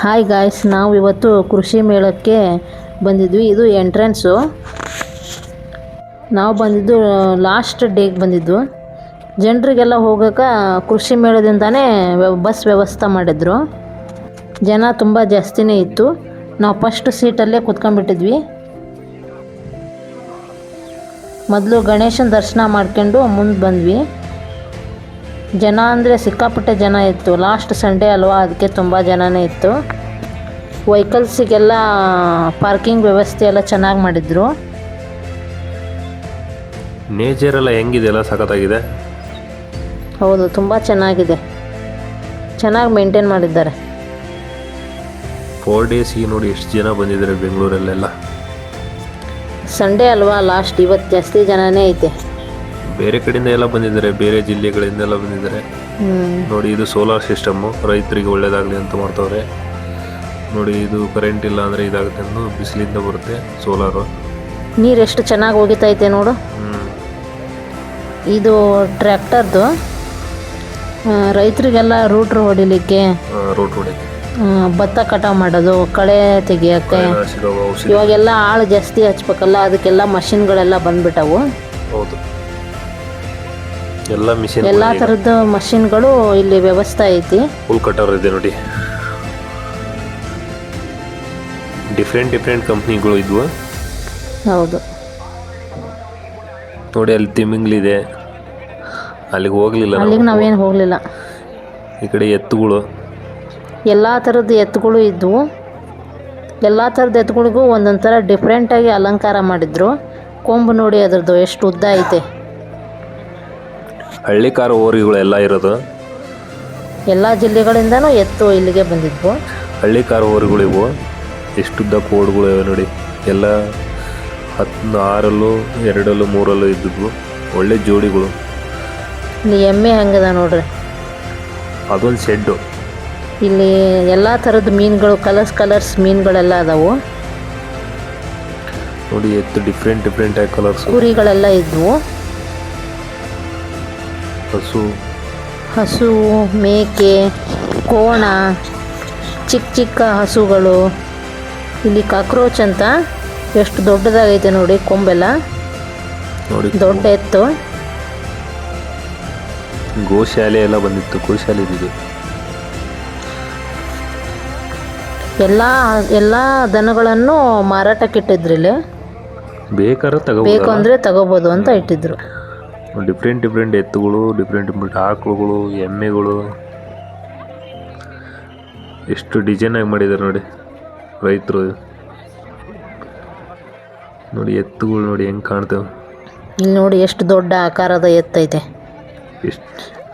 Hi guys, ನಾವು ಇವತ್ತು ಕೃಷಿ ಮೇಳಕ್ಕೆ ಬಂದಿದ್ವಿ. ಇದು ಎಂಟ್ರೆನ್ಸು. ನಾವು ಬಂದಿದ್ದು ಲಾಸ್ಟ್ ಡೇಗೆ ಬಂದಿದ್ದು. ಜನರಿಗೆಲ್ಲ ಹೋಗೋಕೆ ಕೃಷಿ ಮೇಳದಿಂದನೇ ಬಸ್ ವ್ಯವಸ್ಥೆ ಮಾಡಿದ್ರು. ಜನ ತುಂಬ ಜಾಸ್ತಿನೇ ಇತ್ತು. ನಾವು ಫಸ್ಟ್ ಸೀಟಲ್ಲೇ ಕೂತ್ಕೊಂಡ್ಬಿಟ್ಟಿದ್ವಿ. ಮೊದಲು ಗಣೇಶನ ದರ್ಶನ ಮಾಡ್ಕೊಂಡು ಮುಂದೆ ಬಂದ್ವಿ. ಜನ ಅಂದರೆ ಸಿಕ್ಕಾಪಟ್ಟೆ ಜನ ಇತ್ತು. ಲಾಸ್ಟ್ ಸಂಡೇ ಅಲ್ವಾ, ಅದಕ್ಕೆ ತುಂಬ ಜನನೇ ಇತ್ತು. ವೆಹಿಕಲ್ಸಿಗೆಲ್ಲ ಪಾರ್ಕಿಂಗ್ ವ್ಯವಸ್ಥೆ ಎಲ್ಲ ಚೆನ್ನಾಗಿ ಮಾಡಿದ್ರು. ನೇಚರ್ ಎಲ್ಲ ಹೆಂಗಿದೆ? ಎಲ್ಲ ಸಖತ್ತಾಗಿದೆ. ಹೌದು, ತುಂಬ ಚೆನ್ನಾಗಿದೆ. ಚೆನ್ನಾಗಿ ಮೇಂಟೈನ್ ಮಾಡಿದ್ದಾರೆ. 4 days ನೋಡಿ ಎಷ್ಟು ಜನ ಬಂದಿದ್ದಾರೆ ಬೆಂಗಳೂರಲ್ಲೆಲ್ಲ. ಸಂಡೇ ಅಲ್ವಾ ಲಾಸ್ಟ್, ಇವತ್ತು ಜಾಸ್ತಿ ಜನನೇ ಐತೆ. ಬೇರೆ ಕಡೆಯಿಂದ ಎಲ್ಲ ಬಂದಿದ್ದಾರೆ, ಬೇರೆ ಜಿಲ್ಲೆಗಳಿಂದೆಲ್ಲ ಬಂದಿದ್ದಾರೆ. ನೋಡಿ, ಇದು ಸೋಲಾರ್ ಸಿಸ್ಟಮ್ಮು, ರೈತರಿಗೆ ಒಳ್ಳೇದಾಗಲಿ ಅಂತ ಮಾಡ್ತವ್ರೆ. ನೋಡಿ, ಇದು ಕರೆಂಟ್ ಇಲ್ಲ ಅಂದರೆ ಇದಾಗುತ್ತೆ ಅಂದು ಬಿಸಿಲಿಂದ ಬರುತ್ತೆ ಸೋಲಾರು. ನೀರು ಎಷ್ಟು ಚೆನ್ನಾಗಿ ಹೋಗಿತೈತೆ ನೋಡು. ಇದು ಟ್ರ್ಯಾಕ್ಟರ್ದು, ರೈತರಿಗೆಲ್ಲ ರೂಟ್ರ್ ಹೊಡಿಲಿಕ್ಕೆ, ಭತ್ತ ಕಟಾವು ಮಾಡೋದು, ಕಳೆ ತೆಗಿಯೋಕ್ಕೆ. ಇವಾಗೆಲ್ಲ ಆಳು ಜಾಸ್ತಿ ಹಚ್ಬೇಕಲ್ಲ, ಅದಕ್ಕೆಲ್ಲ ಮಷಿನ್ಗಳೆಲ್ಲ ಬಂದ್ಬಿಟ್ಟವು. ಹೌದು, ಎಲ್ಲ ಮಿಷಿನ್, ಎಲ್ಲ ಥರದ ಮಷಿನ್ಗಳು ಇಲ್ಲಿ ವ್ಯವಸ್ಥೆ ಐತಿ. ಫುಲ್ ಕಟರ್ ಇದೆ ನೋಡಿ. ಡಿಫ್ರೆಂಟ್ ಕಂಪ್ನಿಗಳು ಇದ್ವು. ಹೌದು ನೋಡಿ, ಅಲ್ಲಿ ತಿಮಿಂಗ್ಲಿದೆ, ಅಲ್ಲಿಗೆ ಹೋಗ್ಲಿಲ್ಲ. ಅಲ್ಲಿಗೆ ನಾವೇನು ಹೋಗಲಿಲ್ಲ. ಈ ಕಡೆ ಎತ್ತುಗಳು, ಎಲ್ಲ ಥರದ ಎತ್ತುಗಳು ಇದ್ವು. ಎಲ್ಲ ಥರದ ಎತ್ತುಗಳಿಗೂ ಒಂದೊಂದು ಥರ ಡಿಫ್ರೆಂಟಾಗಿ ಅಲಂಕಾರ ಮಾಡಿದ್ರು. ಕೊಂಬು ನೋಡಿ ಅದ್ರದ್ದು ಎಷ್ಟು ಉದ್ದ ಐತೆ. ಹಳ್ಳಿಕಾರ ಹೋರಿಗಳೆಲ್ಲ ಇರೋದು. ಎಲ್ಲ ಜಿಲ್ಲೆಗಳಿಂದನೂ ಎತ್ತು ಇಲ್ಲಿಗೆ ಬಂದಿದ್ವು. ಹಳ್ಳಿಕಾರ ಹೋರಿಗಳಿವು. ಎಷ್ಟುದ್ದ ಕೋಡ್ಗಳು ಇವೆ ನೋಡಿ. ಎಲ್ಲ 6 2 3 ಇದ್ದಿದ್ವು. ಒಳ್ಳೆ ಜೋಡಿಗಳು. ಇಲ್ಲಿ ಎಮ್ಮೆ ಹಂಗದ ನೋಡ್ರಿ. ಅದೊಂದು ಶೆಡ್ಡು. ಇಲ್ಲಿ ಎಲ್ಲ ಥರದ ಮೀನುಗಳು, ಕಲರ್ಸ್ ಮೀನುಗಳೆಲ್ಲ ಅದಾವು ನೋಡಿ. ಎತ್ತು ಡಿಫ್ರೆಂಟ್ ಆಗಿ ಕಲರ್ಸ್. ಕುರಿಗಳೆಲ್ಲ ಇದ್ವು. ಹಸು, ಮೇಕೆ, ಕೋಣ, ಚಿಕ್ಕ ಹಸುಗಳು. ಇಲ್ಲಿ ಕಾಕ್ರೋಚ್ ಅಂತ ಎಷ್ಟು ದೊಡ್ಡದಾಗೈತೆ ನೋಡಿ, ಕೊಂಬೆಲ್ಲ ನೋಡಿ. ದೊಡ್ಡ ಎತ್ತು. ಗೋಶಾಲೆ ಎಲ್ಲ ಬಂದಿತ್ತು. ಗೋಶಾಲೆ ಇದ್ದಿದ್ದು. ಎಲ್ಲ ದನಗಳನ್ನು ಮಾರಾಟಕ್ಕಿಟ್ಟಿದ್ರಿಲ್ಲಿ. ಬೇಕು ಅಂದರೆ ತಗೋಬೋದು ಅಂತ ಇಟ್ಟಿದ್ರು. ಡಿಫ್ರೆಂಟ್ ಎತ್ತುಗಳು, ಡಿಫ್ರೆಂಟ್ ಆಕಳುಗಳು, ಎಮ್ಮೆಗಳು. ಎಷ್ಟು ಡಿಸೈನ್ ಆಗಿ ಮಾಡಿದ್ದಾರೆ ನೋಡಿ ರೈತರು. ನೋಡಿ, ಎತ್ತುಗಳು ನೋಡಿ ಹೆಂಗೆ ಕಾಣ್ತೇವೆ. ಇಲ್ಲಿ ನೋಡಿ ಎಷ್ಟು ದೊಡ್ಡ ಆಕಾರದ ಎತ್ತೈತೆ.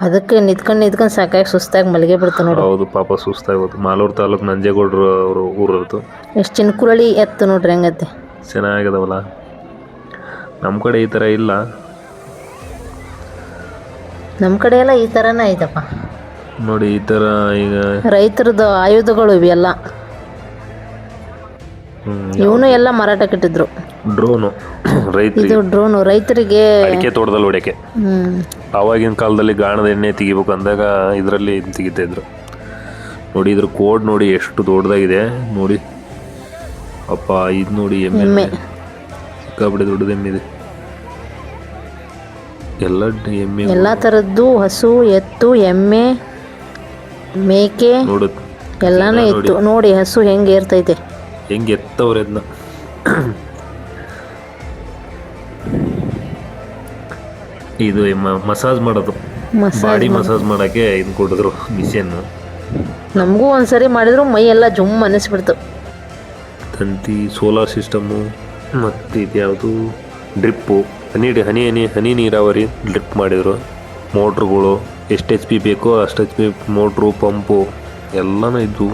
ಅದಕ್ಕೆ ನಿಂತ್ಕೊಂಡು ಸಾಕಾಗಿ ಸುಸ್ತಾಗಿ ಮಲಗಿ ಬಿಡ್ತು ನೋಡಿ. ಹೌದು, ಪಾಪ ಸುಸ್ತಾಗೋದು. ಮಾಲೂರು ತಾಲೂಕು ನಂಜೇಗೌಡರು ಅವರು ಊರದ್ದು. ಎಷ್ಟು ಚಿನ್ಕುರಳಿ ಎತ್ತು ನೋಡ್ರಿ ಹೆಂಗತ್ತೆ. ಚೆನ್ನಾಗಿದಾವಲ್ಲ. ನಮ್ಮ ಕಡೆ ಈ ಥರ ಇಲ್ಲ. ನಮ್ಮ ಕಡೆ ಎಲ್ಲ ಈ ಥರನೇ ಐತಪ್ಪ ನೋಡಿ. ಈ ಥರ ಈಗ ರೈತರದ್ದು ಆಯುಧಗಳು ಇವೆಲ್ಲ. ಇವನು ಎಲ್ಲ ಮಾರಾಟಕ್ಕಿಟ್ಟಿದ್ರು. ಡ್ರೋನು, ಇದು ಡ್ರೋನು ರೈತರಿಗೆ ಅಡಿಕೆ ತೋಟದಲ್ಲಿ ಹೊಡೆಯಕ್ಕೆ. ಆವಾಗಿನ ಕಾಲದಲ್ಲಿ ಗಾಣದ ಎಣ್ಣೆ ತೆಗಿಬೇಕು ಅಂದಾಗ ಇದರಲ್ಲಿ ತೆಗಿತಾ ಇದ್ರು ನೋಡಿ. ಇದ್ರ ಕೋಡ್ ನೋಡಿ ಎಷ್ಟು ದೊಡ್ಡದಾಗಿದೆ ನೋಡಿ. ಅಪ್ಪ, ಇದು ನೋಡಿ ಎಮ್ಮೆ. ಸಿಕ್ಕಾಪಟ್ಟೆ ದೊಡ್ಡದು ಎಮ್ಮಿದೆ. ಎಲ್ಲ ಥರದ್ದು ಹಸು, ಎತ್ತು, ಎಮ್ಮೆ, ಮೇಕೆ ಎಲ್ಲಾನು ಇತ್ತು ನೋಡಿ. ಹಸು ಹೆಂಗೆ ಏರ್ತೈತೆ, ಹೆಂಗೆ ಎತ್ತವ್ರೆ ಅದನ್ನ. ಇದು ಮಸಾಜ್ ಮಾಡೋದು, ಬಾಡಿ ಮಸಾಜ್ ಮಾಡೋಕ್ಕೆ ಇದು ಕೊಟ್ಟಿದ್ರು ಮಿಷನ್. ನಮಗೂ ಒಂದ್ಸರಿ ಮಾಡಿದ್ರು ಮೈ ಎಲ್ಲ ಜುಮ್ ಅನ್ನಿಸ್ಬಿಡ್ತು. ತಂತಿ, ಸೋಲಾರ್ ಸಿಸ್ಟಮ್ಮು, ಮತ್ತು ಇದು ಯಾವುದು ಡ್ರಿಪ್ಪು, ಹನಿ ನೀರಾವರಿ ಡ್ರಿಪ್ ಮಾಡಿದರು. ಮೋಟ್ರುಗಳು ಎಷ್ಟು HP ಬೇಕೋ ಅಷ್ಟು HP ಮೋಟ್ರು, ಪಂಪು ಎಲ್ಲನೂ ಇದ್ವು.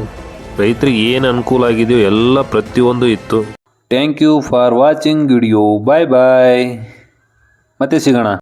ರೈತರಿಗೆ ಏನು ಅನುಕೂಲ ಆಗಿದೆಯೋ ಎಲ್ಲ ಪ್ರತಿಯೊಂದು ಇತ್ತು. Thank you for watching video. Bye. ಮತ್ತೆ ಸಿಗೋಣ.